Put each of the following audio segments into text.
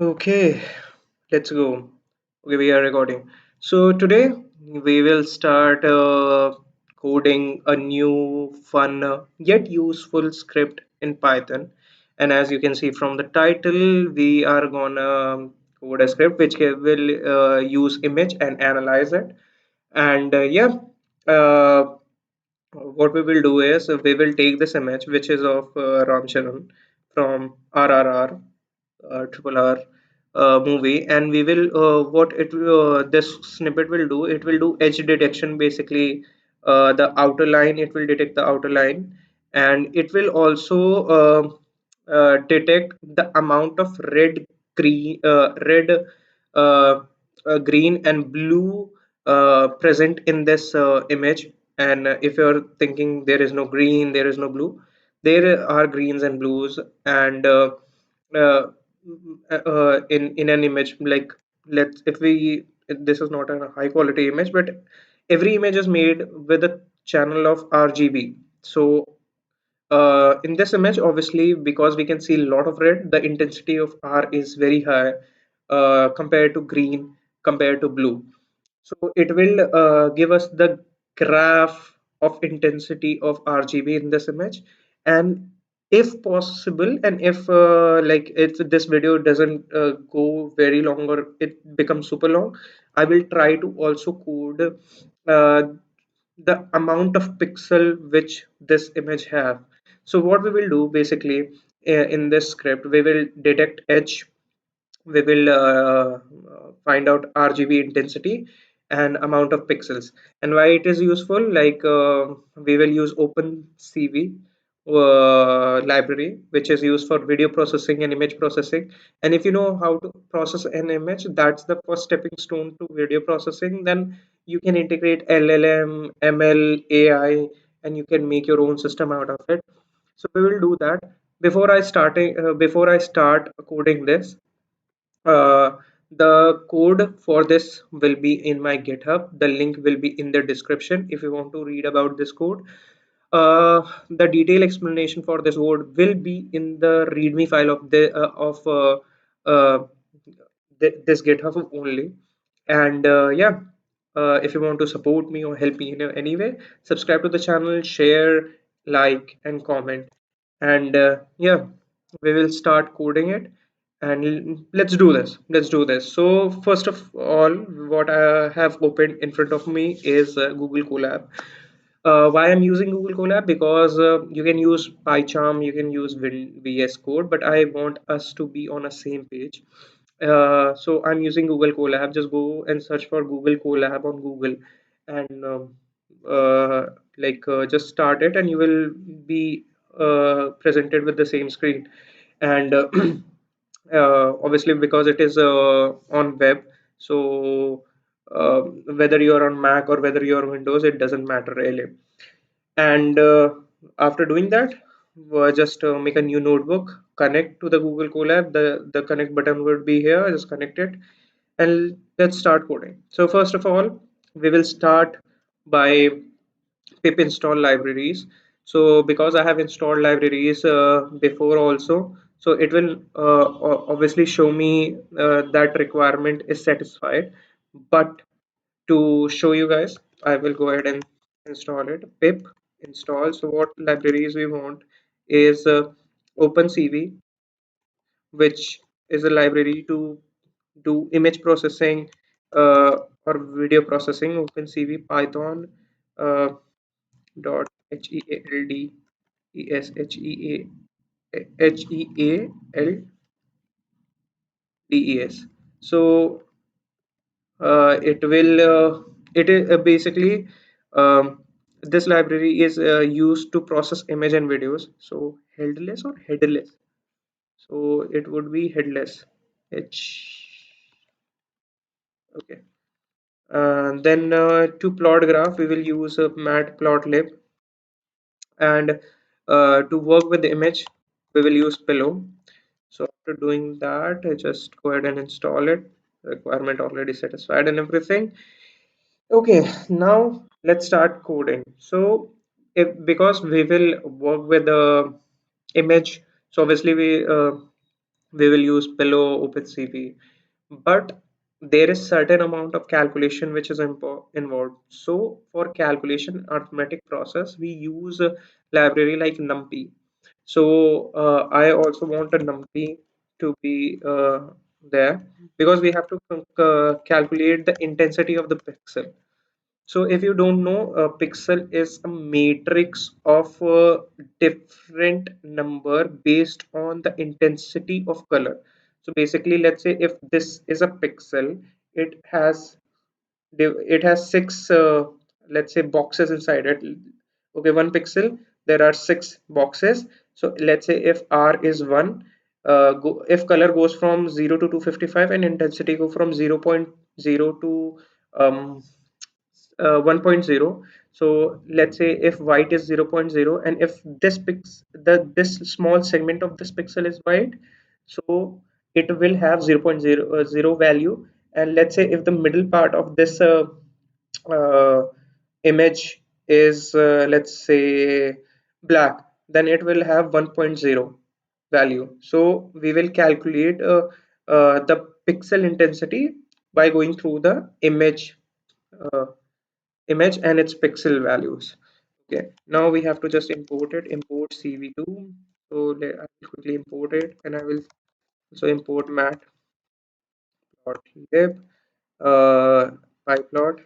Okay, let's go. Okay, we are recording. So today we will start coding a new fun yet useful script in Python. And as you can see from the title, we are gonna code a script which will use image and analyze it. And uh, what we will do is we will take this image which is of Ram Charan from RRR triple R movie, and we will what it this snippet will do, it will do edge detection. Basically the outer line, it will detect the outer line, and it will also detect the amount of green and blue present in this image. And if you're thinking there is no green, there is no blue, there are greens and blues. And uh, in an image, like, let's if we this is not a high quality image, but every image is made with a channel of RGB. So in this image, obviously, because we can see a lot of red, the intensity of R is very high compared to green, compared to blue. So it will give us the graph of intensity of RGB in this image. And if possible, and if like it's this video doesn't go very long or it becomes super long, I will try to also code uh, the amount of pixel which this image have. So what we will do basically, in this script, we will detect edge, we will find out RGB intensity and amount of pixels. And why it is useful, like we will use OpenCV library, which is used for video processing and image processing. And if you know how to process an image, that's the first stepping stone to video processing. Then you can integrate LLM, ML, AI, and you can make your own system out of it. So we will do that. Before I start coding this, the code for this will be in my GitHub. The link will be in the description if you want to read about this code. The detailed explanation for this code will be in the README file of the of uh, this GitHub only. And if you want to support me or help me in any way, subscribe to the channel, share, like, and comment. And we will start coding it. And let's do this. So first of all, what I have opened in front of me is Google Colab. Why I'm using Google Colab? Because you can use PyCharm, you can use VS Code, but I want us to be on a same page. So I'm using Google Colab. Just go and search for Google Colab on Google, and uh, just start it, and you will be presented with the same screen. And obviously, because it is on web, so whether you're on Mac or whether you're on Windows, it doesn't matter really. And after doing that, just make a new notebook, connect to the Google Colab. The connect button would be here. Just connect it, and let's start coding. So first of all, we will start by pip install libraries. So because I have installed libraries before also, so it will obviously show me that requirement is satisfied. But to show you guys, I will go ahead and install it. Pip install. So what libraries we want is OpenCV, which is a library to do image processing or video processing. OpenCV, Python dot HEALDES. So it will it is basically this library is used to process image and videos. So headless or headless, so it would be headless. H Okay. Then to plot graph, we will use matplotlib. And to work with the image, we will use pillow. So after doing that, I just go ahead and install it. Requirement already satisfied and everything. Okay, now let's start coding. So if because we will work with the image, so obviously we we will use pillow OpenCV, but there is certain amount of calculation which is involved. So for calculation arithmetic process, we use a library like NumPy. So I also want a NumPy to be there, because we have to calculate the intensity of the pixel. So if you don't know, a pixel is a matrix of different number based on the intensity of color. So basically, let's say if this is a pixel, it has it has six let's say boxes inside it. Okay, one pixel, there are six boxes. So let's say if R is 1, if color goes from 0 to 255 and intensity go from 0.0 to um, 1.0. So let's say if white is 0.0, and if this small segment of this pixel is white, so it will have 0.0 value. And let's say if the middle part of this uh, image is let's say black, then it will have 1.0 value. So we will calculate the pixel intensity by going through the uh, image and its pixel values. Okay, now we have to just import it. Import CV2. So I will quickly import it, and I will also import mat.lib pyplot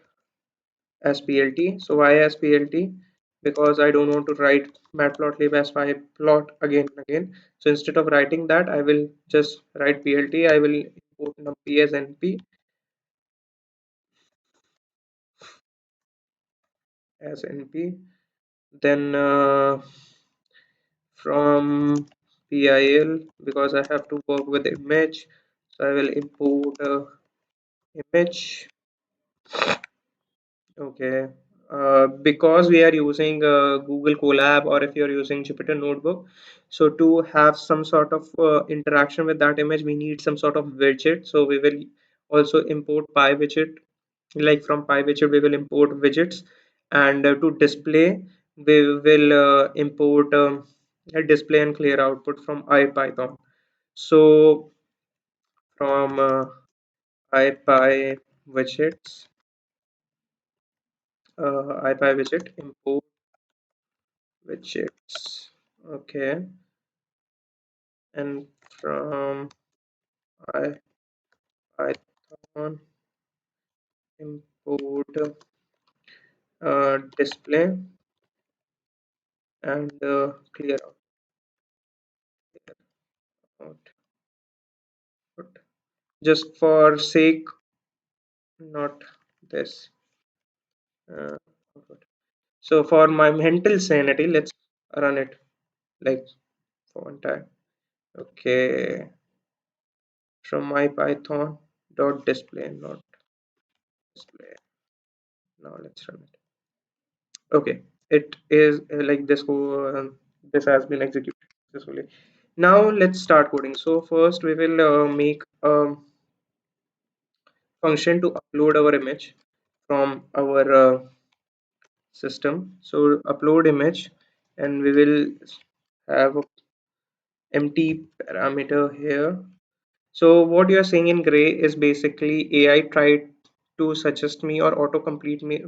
splt. So why splt? Because I don't want to write matplotlib as pyplot again and again. So instead of writing that, I will just write plt. I will import numpy as np. Then from PIL, because I have to work with image, so I will import image. Okay, because we are using Google Colab, or if you're using Jupyter Notebook, so to have some sort of interaction with that image, we need some sort of widget. So we will also import py widget. Like from py widget, we will import widgets, and to display, we will import a display and clear output from IPython. So from IPy widgets, IPy widget import widgets. Okay, and from IPython import display and clear output. Just for sake, not this. Uh, output. So for my mental sanity, let's run it like for one time. Okay, from my Python dot display, not display. Now let's run it. Okay, it is like this. This has been executed successfully. Now let's start coding. So first we will make a function to upload our image from our system. So upload image, and we will have a empty parameter here. So what you are seeing in gray is basically AI tried to suggest me or auto complete me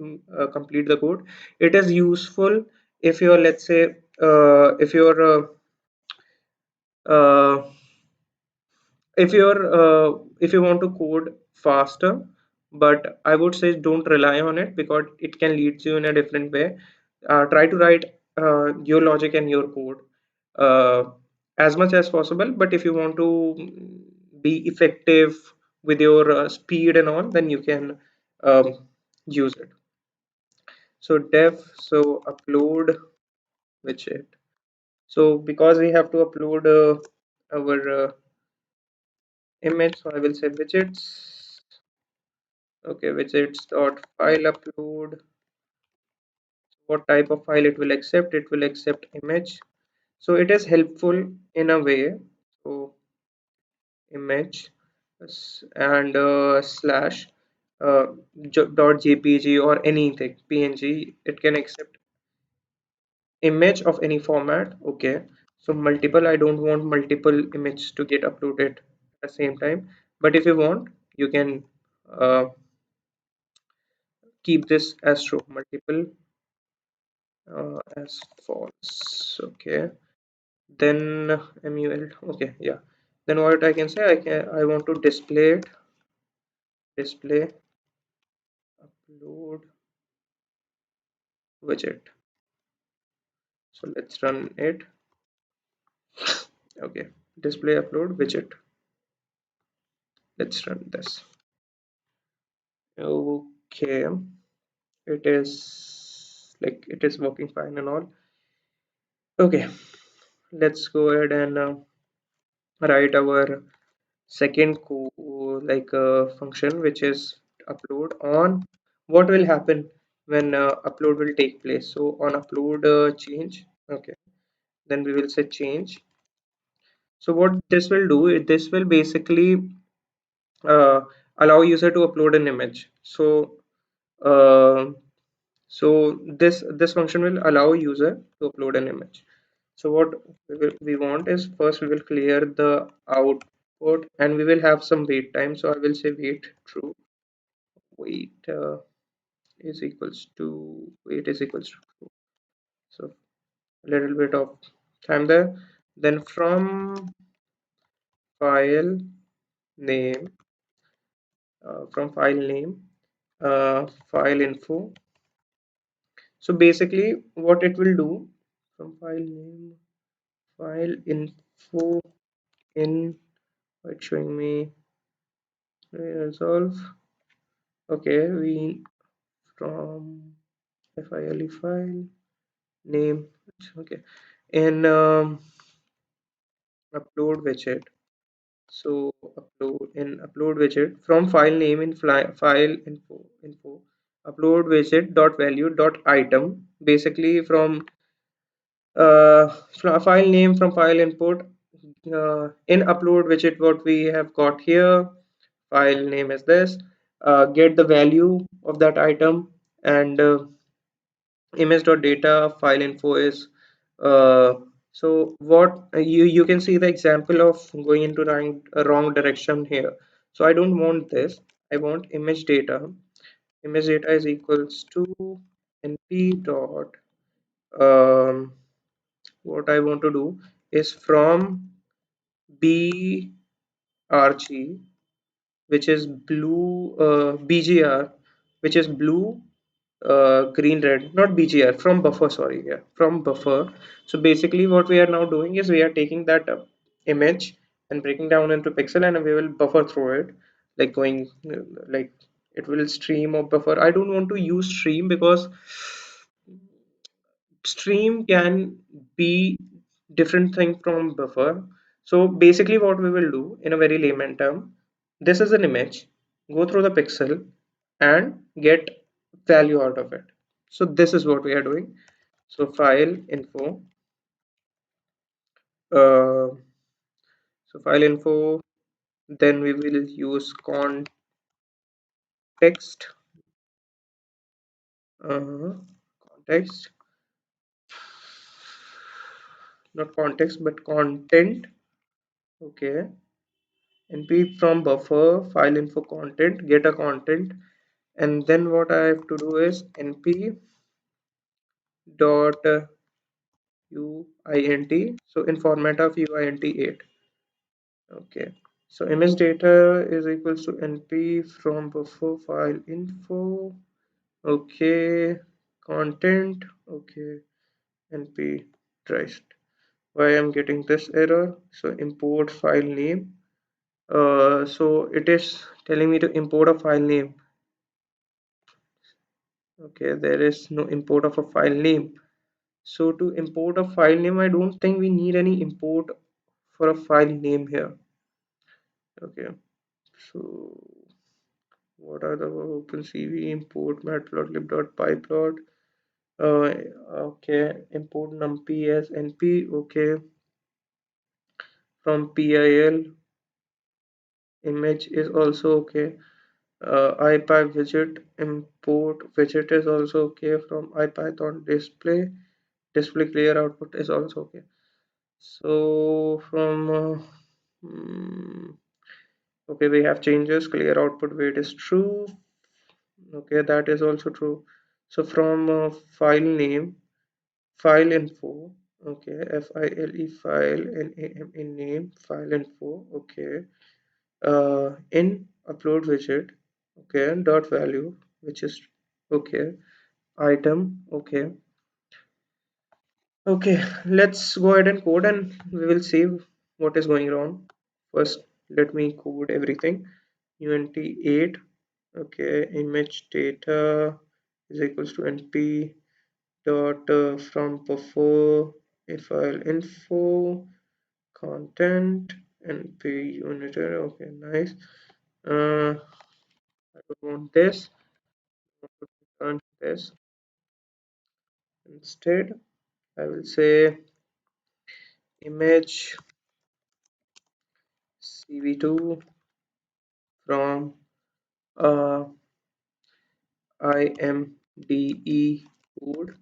complete the code. It is useful if you're, let's say, uh, if you want to code faster, but I would say don't rely on it, because it can lead you in a different way. Try to write your logic and your code uh, as much as possible, but if you want to be effective with your speed and all, then you can use it. So def, so upload widget. So because we have to upload our image, so I will say widgets. Okay, widgets dot file upload. What type of file it will accept? It will accept image. So it is helpful in a way. So image and slash dot jpg or anything png, it can accept image of any format. Okay, So multiple, I don't want multiple images to get uploaded at the same time. But if you want, you can keep this as true, multiple as false. Okay. Then mul. Okay, yeah. Then what I can say, I want to display it, display upload widget. So let's run it. Okay, display upload widget. Let's run this. Okay, it is like it is working fine and all. Okay, let's go ahead and write our second function, which is upload on what will happen when upload will take place. So on upload change. Okay, then we will say change. So what this will do, this will basically uh, allow user to upload an image. So uh, this function will allow user to upload an image. So what we want is, first we will clear the output and we will have some wait time. So I will say wait true. Wait wait is equals to true. So a little bit of time there. Then file name from file info. So basically what it will do, from file name, file info in, it's showing me resolve. Okay, we from file file name. Okay, in upload widget. So upload widget from file name in file info upload widget dot value dot item. Basically from file name from file input, in upload widget, what we have got here, file name is this, get the value of that item, and image.data file info is uh, so what you can see the example of going into wrong direction here. So I don't want this. I want image data is equals to np dot what I want to do is from brg, which is blue, bgr, which is blue, green, red, not bgr, from buffer, sorry, yeah, from buffer. So basically what we are now doing is we are taking that image and breaking down into pixel, and we will buffer through it, like going like it will stream or buffer. I don't want to use stream because stream can be different thing from buffer. So basically what we will do in a very layman term, this is an image, go through the pixel and get value out of it. So this is what we are doing. So file info, uh, so file info, then we will use context, context, not context but content. Okay, np from buffer file info content, get a content, and then what I have to do is np dot uint, so in format of uint8. Okay, so image data is equals to np from buffer file info. Okay, content. Okay, np triced. Why I'm getting this error? So import file name. So it is telling me to import a file name. Okay, there is no import of a file name. So to import a file name, I don't think we need any import for a file name here. Okay, so what are the OpenCV import matplotlib.pyplot? Uh, okay, import numpy as np. Okay, from pil image is also okay. IPy widget import widget is also okay from IPython display clear output is also okay. So from hmm, okay, we have changes. Clear output weight is true. Okay, that is also true. So from file name, file info. Okay, file name in name, file info. Okay, in upload widget. Okay, dot value, which is okay. Item. Okay. Okay, let's go ahead and code and we will see what is going wrong. First, let me code everything. unt8, okay, image data is equals to np dot from before a file info content np unit, okay, nice. I don't want this. I want to return this. Instead, I will say image cv2 from IMDE code.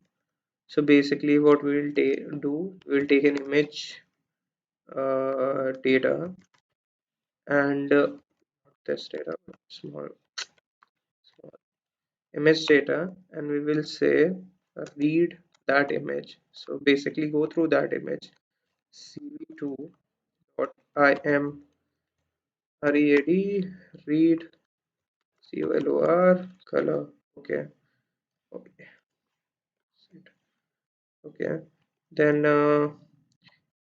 So basically what we'll take an image data and this data, small, small image data, and we will say read that image. So basically go through that image cv2 dot im read read color, color. Okay, okay, okay. Then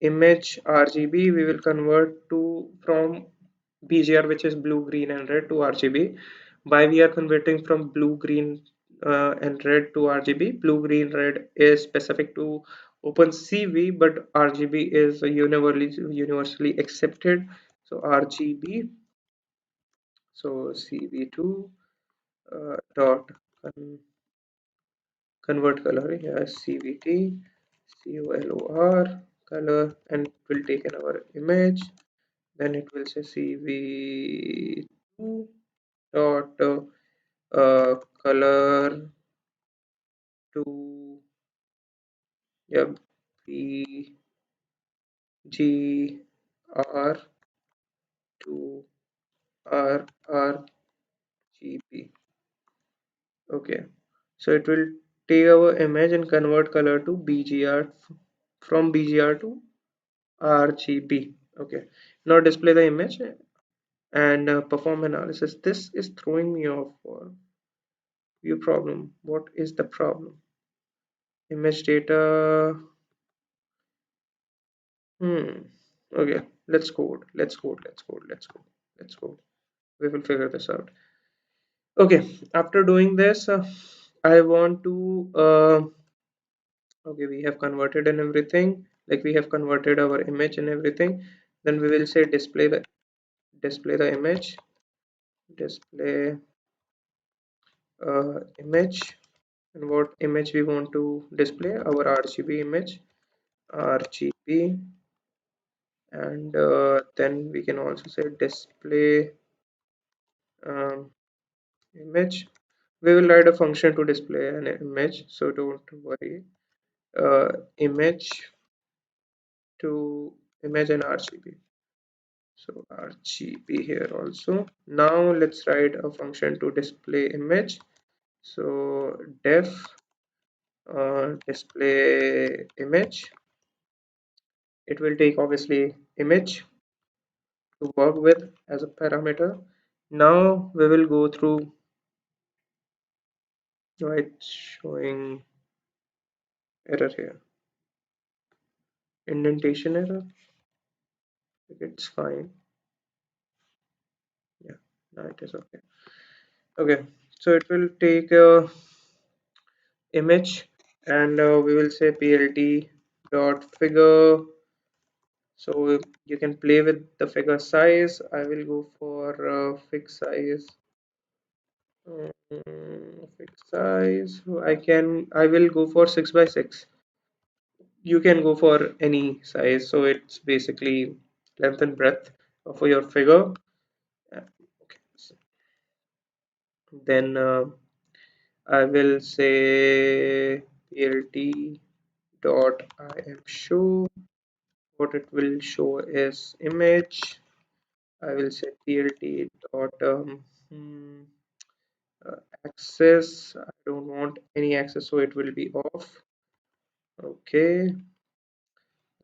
image RGB we will convert to from BGR, which is blue, green and red, to RGB. Why we are converting from blue, green and red to RGB? Blue, green, red is specific to OpenCV, but RGB is universally accepted. So RGB, so CV2 dot convert color, yes, CVT COLOR color, and it will take in our image. Then it will say CV2 dot color to, yeah, BGR to RGB. Okay, so it will take our image and convert color to BGR, from BGR to RGB. Okay, now display the image and perform analysis. This is throwing me off for view problem. What is the problem? Image data. Okay, let's code. We will figure this out. Okay, after doing this, I want to okay, we have converted and everything, like we have converted our image and everything. Then we will say display the image, display image, and what image we want to display, our RGB image, RGB. And then we can also say display um, image. We will write a function to display an image, so don't worry. Image to image and RGB, so RGB here also. Now let's write a function to display image, so def display image. It will take obviously image to work with as a parameter. Now we will go through, right, showing error here, indentation error. It's fine. Yeah, now it is okay. Okay, so it will take a image and we will say plt dot figure. So you can play with the figure size. I will go for fixed size. Fixed size. So I will go for 6 by 6. You can go for any size, so it's basically length and breadth for your figure. Okay, so then I will say plt dot I am show what it will show is image. I will say plt dot hmm, uh, access. I don't want any access, so it will be off. Okay,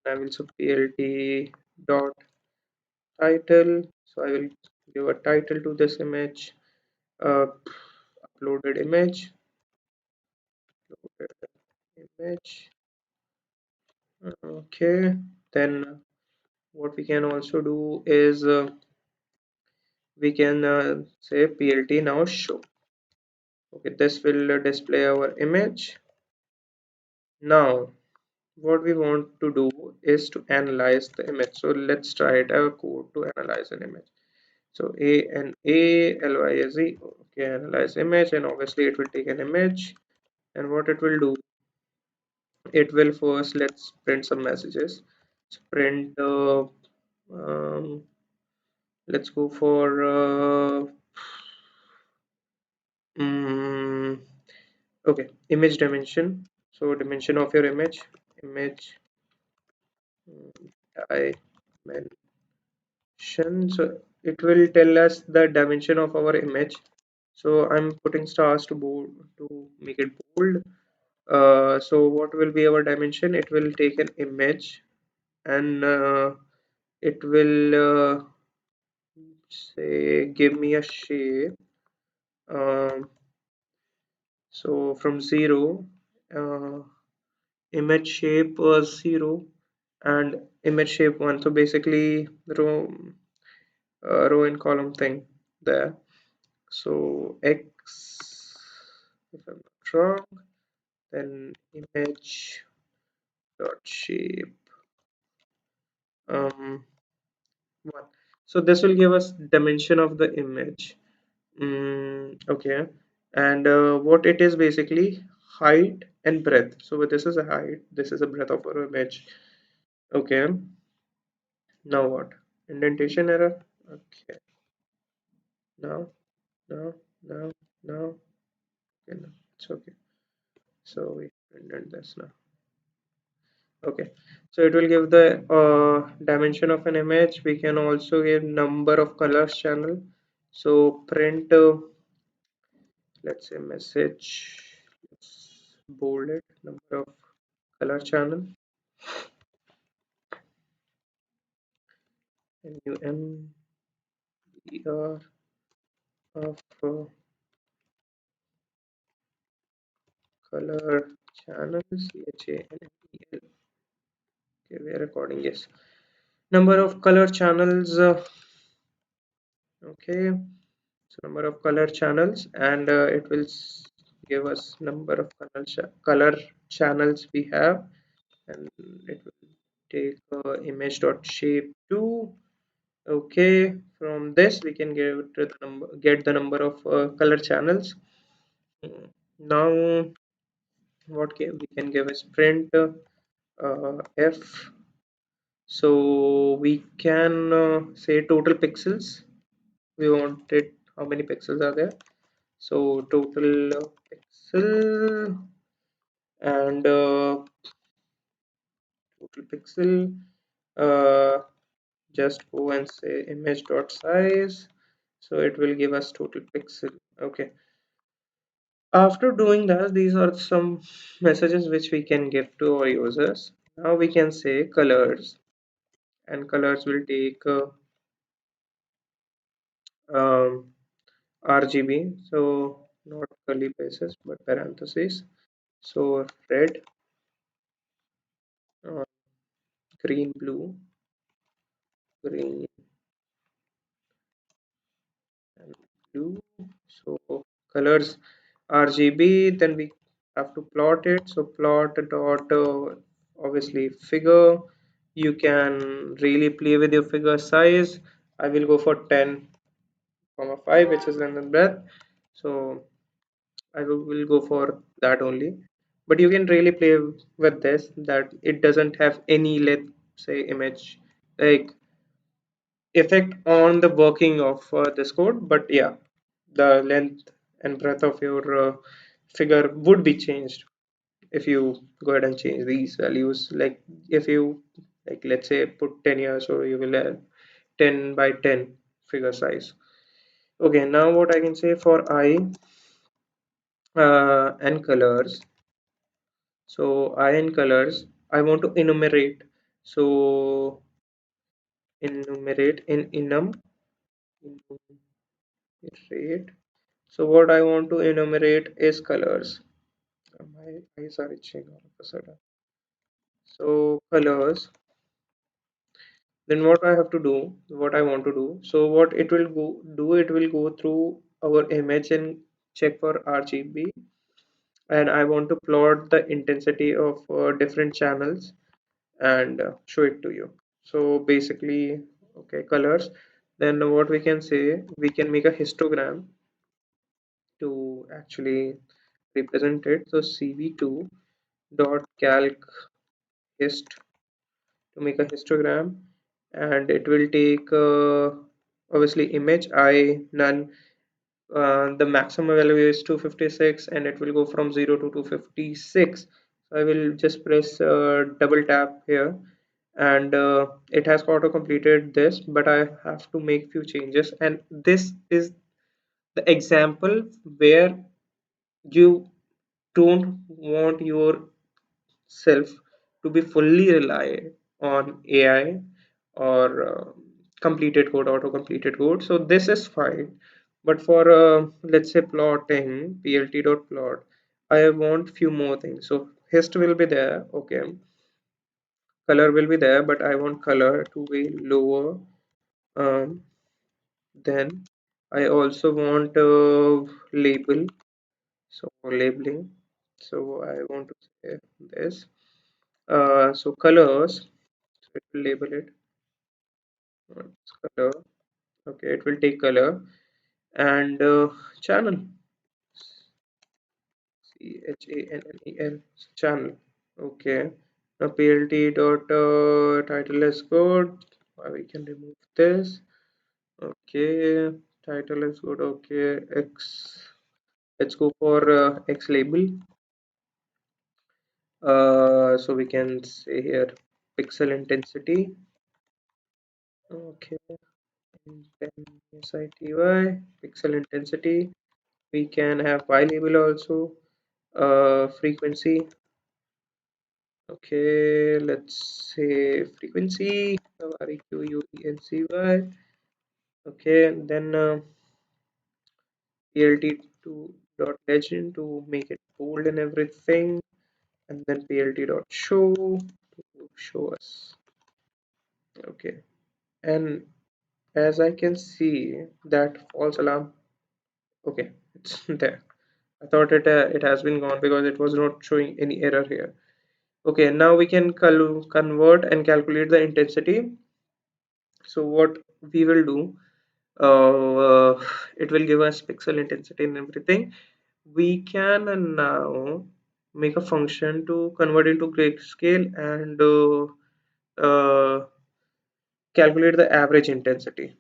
I will say plt dot title. So I will give a title to this image. Uh, uploaded image. Uploaded image. Okay, then what we can also do is we can say plt now show. Okay, this will display our image. Now what we want to do is to analyze the image. So let's write a code to analyze an image. So ANALYSE, okay, analyze image, and obviously it will take an image. And what it will do, it will first, let's print some messages. So print um, let's go for mm, okay, image dimension. So dimension of your image dimension. So it will tell us the dimension of our image. So I'm putting stars to bold to make it bold. So what will be our dimension? It will take an image, and it will say give me a shape. Um, so from 0, uh, image shape was 0 and image shape 1. So basically row and column thing there. So X, if I'm not wrong, then image dot shape 1. So this will give us dimension of the image. Okay, and what it is basically height and breadth. So this is a height, this is a breadth of our image. Okay, now what? Indentation error. Okay, now, now, now, now. Okay, now it's okay. So we indent this now. Okay, so it will give the dimension of an image. We can also give number of colors channel. So print let's say message, let's bold it, number of color channel, NUMBR of color channels, CHANNEL. Okay, we are recording. Yes, number of color channels. Okay, so number of color channels, and it will give us number of color channels we have, and it will take image dot shape 2. Okay, from this we can get the number of color channels. Now what we can give is print f. So we can say total pixels. We wanted how many pixels are there. So total pixel, and total pixel, uh, just go and say image dot size. So it will give us total pixel. Okay, after doing that, these are some messages which we can give to our users. Now we can say colors, and colors will take RGB, so not curly braces but parentheses. So red, uh, green, blue, green and blue. So colors RGB, then we have to plot it. So plot dot obviously figure. You can really play with your figure size. I will go for 10,5, which is length and breadth. So will go for that only. But you can really play with this, that it doesn't have any, let's say, image like effect on the working of this code. But yeah, the length and breadth of your figure would be changed if you go ahead and change these values. Like if you Like let's say put 10 years, so you will have 10 by 10 figure size. Okay, now what I can say for eye and colors. So eye and colors, I want to enumerate. So enumerate in enumerate. So what I want to enumerate is colors. My eyes are itching all of a sudden. So colors. Then what I have to do, what I want to do. So what it will do, it will go through our image and check for RGB, and I want to plot the intensity of different channels and show it to you. So basically, okay, colors. Then what we can say, we can make a histogram to actually represent it. So CV2 dot calc hist to make a histogram, and it will take obviously image I none. The maximum value is 256 and it will go from 0 to 256. So I will just press double tap here, and it has auto completed this, but I have to make few changes, and this is the example where you don't want your self to be fully rely on AI or completed code, auto completed code. So this is fine. But for let's say plotting, plt.plot, I want few more things. So hist will be there, okay. Color will be there, but I want color to be lower. Then I also want label. So labeling. So I want to say this. So colors. So it will label it. It's color. Okay, it will take color and channel. Channel. Channel. Okay. Now plt dot title is good. We can remove this. Okay. Title is good. Okay. X. Let's go for X label. So we can say here pixel intensity. Okay. And then SITY pixel intensity. We can have Y label also. Frequency. Okay, let's say frequency. REQUENCY. Okay, then PLT2 dot legend to make it bold and everything, and then PLT dot show to show us. Okay, and as I can see that false alarm. Okay, it's there. I thought it has been gone because it was not showing any error here. Okay, now we can convert and calculate the intensity. So what we will do, it will give us pixel intensity and everything. We can now make a function to convert into grayscale and calculate the average intensity.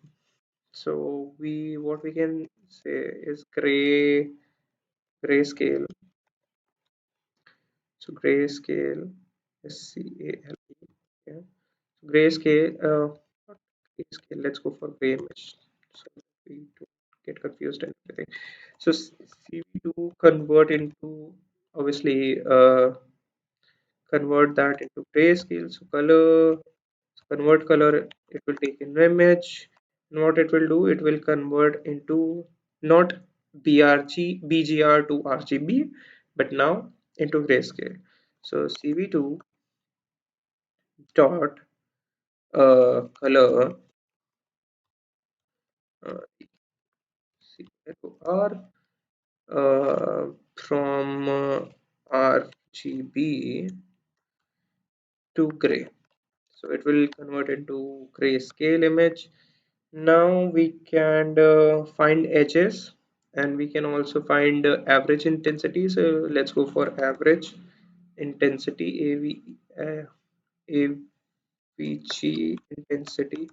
So we what we can say is grayscale. So grayscale, SCALE. Yeah. Grayscale, not grayscale. Let's go for gray image so that we don't get confused and everything. So CV2 convert into obviously convert that into grayscale. So color, convert color. It will take an image, and what it will do, it will convert into not BGR to RGB, but now into grayscale. So CV2 dot color uh, R from RGB to gray. So it will convert into grayscale image. Now we can find edges, and we can also find average intensity. So let's go for average intensity, AVG intensity.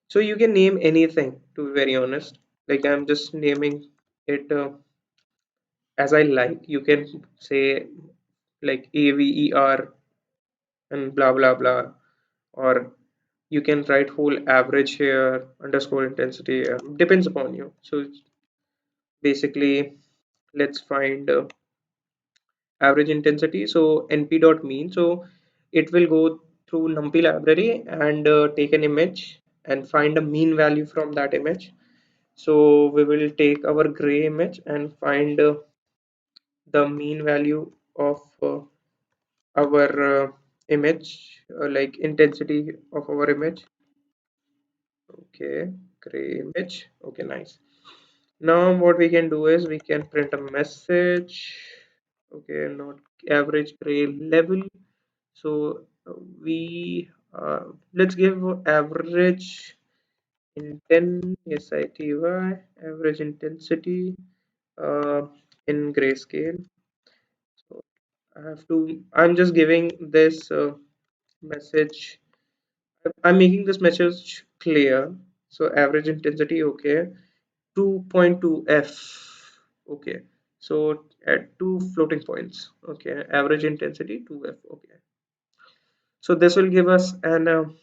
So you can name anything, to be very honest. Like I'm just naming it as I like. You can say like AVER and blah blah blah. or you can write whole average here, underscore intensity here, depends upon you. So basically, let's find average intensity. So np dot mean, so it will go through numpy library and take an image and find a mean value from that image. So we will take our gray image and find the mean value of our image, like intensity of our image. Okay, gray image. Okay, nice. Now what we can do is we can print a message. Okay, not average gray level. So we let's give average intensity, average intensity uh, in grayscale. So I'm just giving this message. I'm making this message clear. So average intensity, okay, 2.2 f. Okay, so at two floating points. Okay, average intensity 2f. Okay, so this will give us an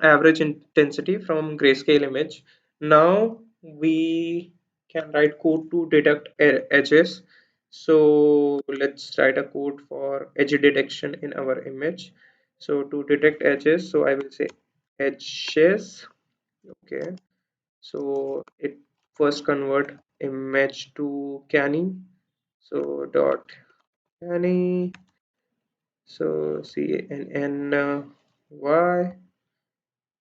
average intensity from grayscale image. Now we can write code to detect edges. So let's write a code for edge detection in our image. So to detect edges, so I will say edges. Okay, so it first convert image to Canny. So dot Canny. So CANNY.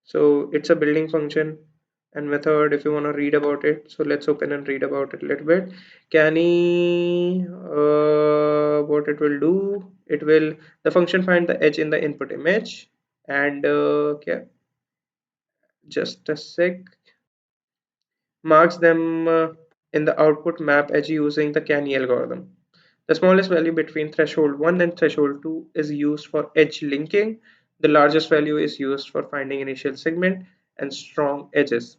So it's a building function and method if you want to read about it. So let's open and read about it a little bit. Canny, what it will do, it will, the function find the edge in the input image and okay, just a sec, marks them in the output map edge using the Canny algorithm. The smallest value between threshold 1 and threshold 2 is used for edge linking. The largest value is used for finding initial segment and strong edges.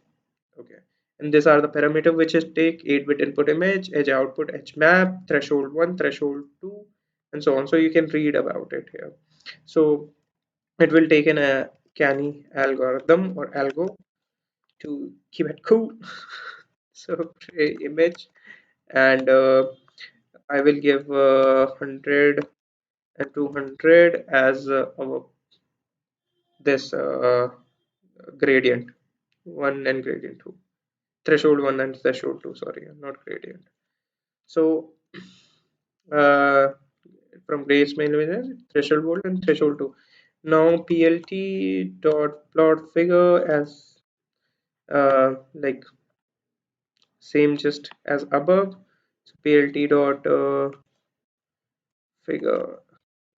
Okay. And these are the parameter which is take 8-bit input image, edge output, edge map, threshold 1, threshold 2, and so on. So you can read about it here. So it will take in a Canny algorithm or algo to keep it cool. So image and I will give 100 and 200 as our this gradient 1 and gradient 2, threshold 1 and threshold 2, sorry, not gradient. So uh, from grayscale images, threshold volt and threshold 2. Now plt dot plot figure as like same just as above. So plt dot figure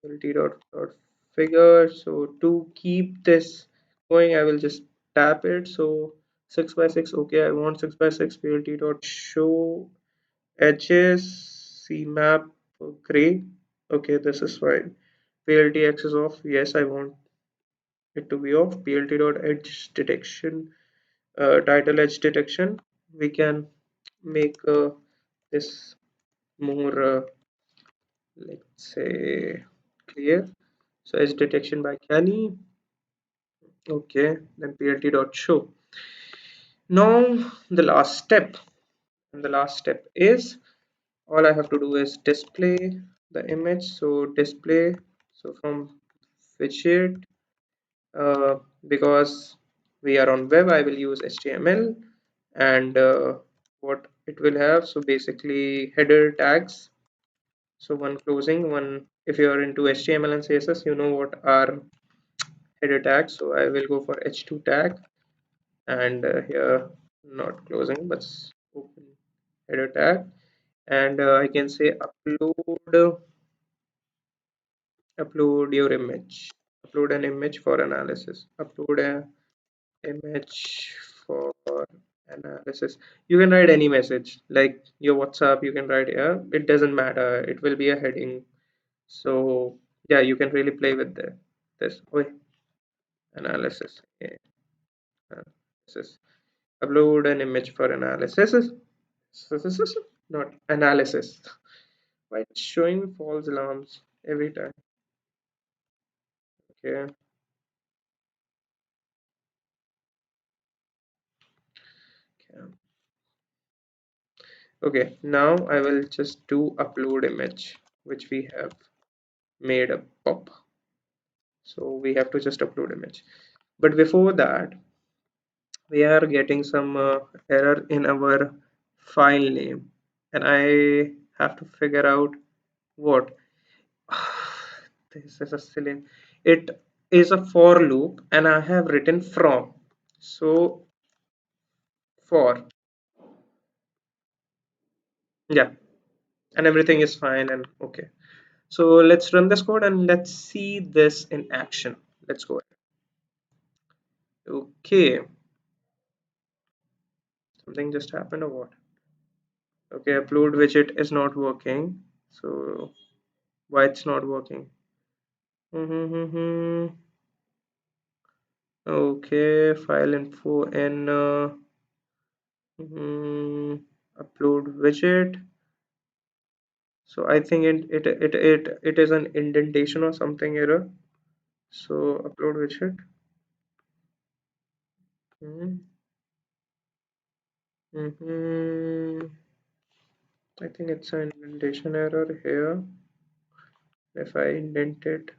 lt dot figure. So to keep this going, I will just tap it. So 6 by 6, okay, I want 6 by 6. Plt dot show edges, cmap gray. Okay, this is fine. Plt x is off, yes, I want it to be off. Plt dot edge detection, title edge detection, we can make this more let's say clear. So edge detection by Canny. Okay, then plt dot show. Now the last step, and the last step is all I have to do is display the image. So display. So from widget, because we are on web, I will use HTML and what it will have. So basically header tags. So one closing, one if you are into HTML and CSS, you know what are header tags. So I will go for h2 tag and here not closing but open header tag and I can say upload your image, upload an image for analysis, upload a image for analysis. You can write any message like your WhatsApp, you can write here, it doesn't matter, it will be a heading. So yeah, you can really play with this. Wait, analysis, yeah, analysis. Upload an image for analysis. Not analysis. Why it's showing false alarms every time? Okay. Okay, now I will just do upload image, which we have made a pop. So we have to just upload image. But before that, we are getting some error in our file name, and I have to figure out what. This is a silly. It is a for loop, and I have written from. So for, yeah, and everything is fine and okay. So let's run this code and let's see this in action. Let's go ahead. Okay, something just happened or what? Okay, upload widget is not working. So why it's not working? Okay, file info and upload widget. So I think it is an indentation or something error. So upload widget. Mm-hmm. Mm-hmm. I think it's an indentation error here. If I indent it,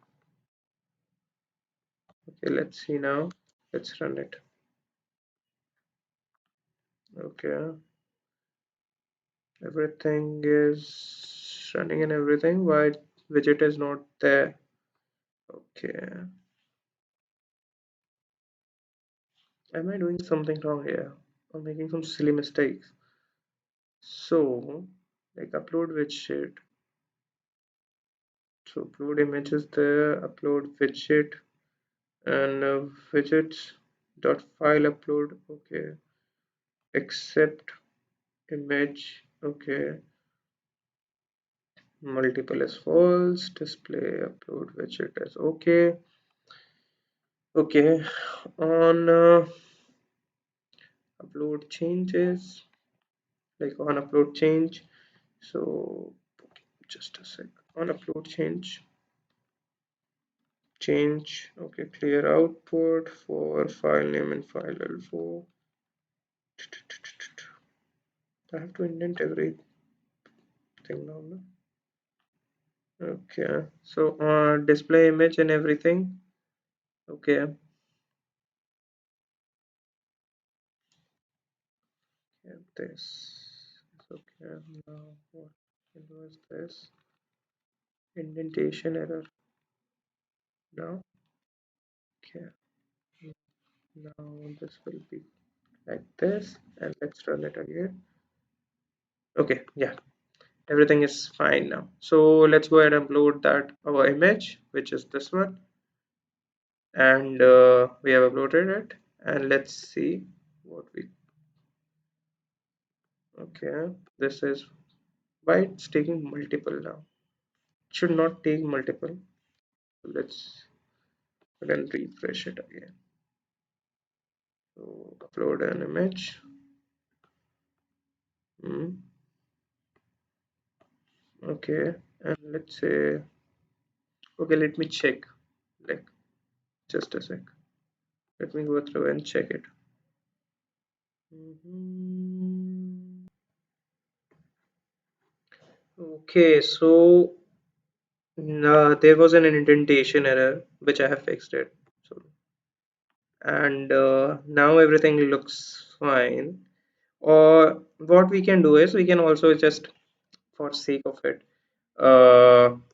okay, let's see now. Let's run it. Okay, everything is running and everything. Why widget is not there? Okay, am I doing something wrong here? I'm making some silly mistakes. So, like upload widget. So upload images there, upload widget, and widgets dot file upload. Okay, accept image. Okay, multiple is false. Display upload widget is okay. Okay, on upload changes, like on upload change. So just a sec. On upload change. Okay, clear output for file name and file info. I have to indent everything now. No? Okay, so display image and everything. Okay, yeah, this is okay. Now what was this indentation error? Now, okay, now this will be like this, and let's run it again. Okay, yeah, everything is fine now. So let's go ahead and upload that our image, which is this one, and we have uploaded it, and let's see what we. Okay, this is why it's taking multiple now. It should not take multiple. Let's again refresh it again. So upload an image. Hmm. Okay, and let's say okay. Let me check. Like just a sec. Let me go through and check it. Mhm. Okay, so there was an indentation error which I have fixed it. So and now everything looks fine. Or what we can do is we can also just, for sake of it,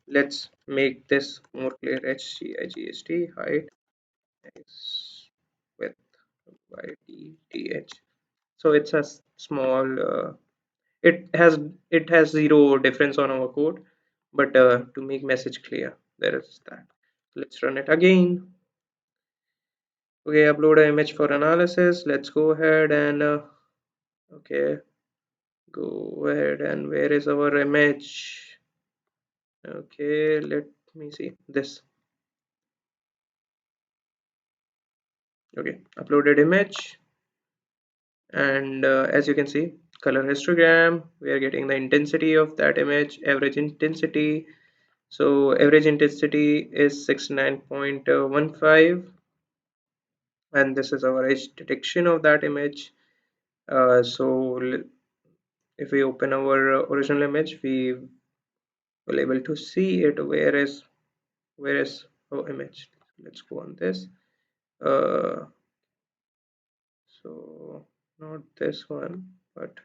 let's make this more clear. HGIGHT height is width YDTH. So it's a small. It has zero difference on our code, but to make message clear, there is that. Let's run it again. Okay, upload an image for analysis. Let's go ahead and okay, go ahead and where is our image? Okay, let me see this. Okay, uploaded image, and as you can see, color histogram. We are getting the intensity of that image, average intensity. So average intensity is 69.15, and this is our edge detection of that image. So If we open our original image, we will able to see it. Where is our image? Let's go on this. Uh, so not this one, but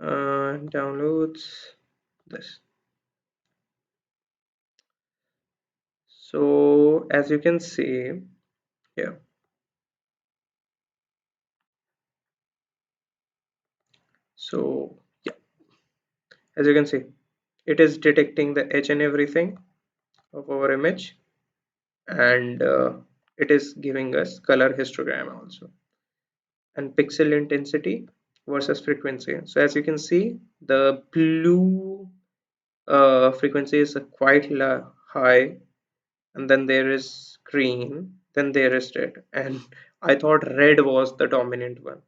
downloads this. So as you can see here, so yeah, as you can see, it is detecting the edge and everything of our image, and it is giving us color histogram also, and pixel intensity versus frequency. So as you can see, the blue frequency is quite high, and then there is green, then there is red, and I thought red was the dominant one,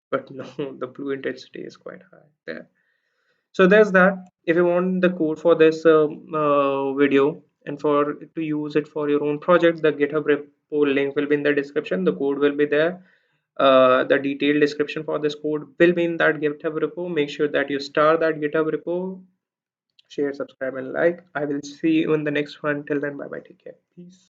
but no, the blue intensity is quite high there. So there's that. If you want the code for this video and for to use it for your own project, the GitHub repo link will be in the description. The code will be there. The detailed description for this code will be in that GitHub repo. Make sure that you star that GitHub repo, share, subscribe, and like. I will see you in the next one. Till then, bye bye. Take care. Peace.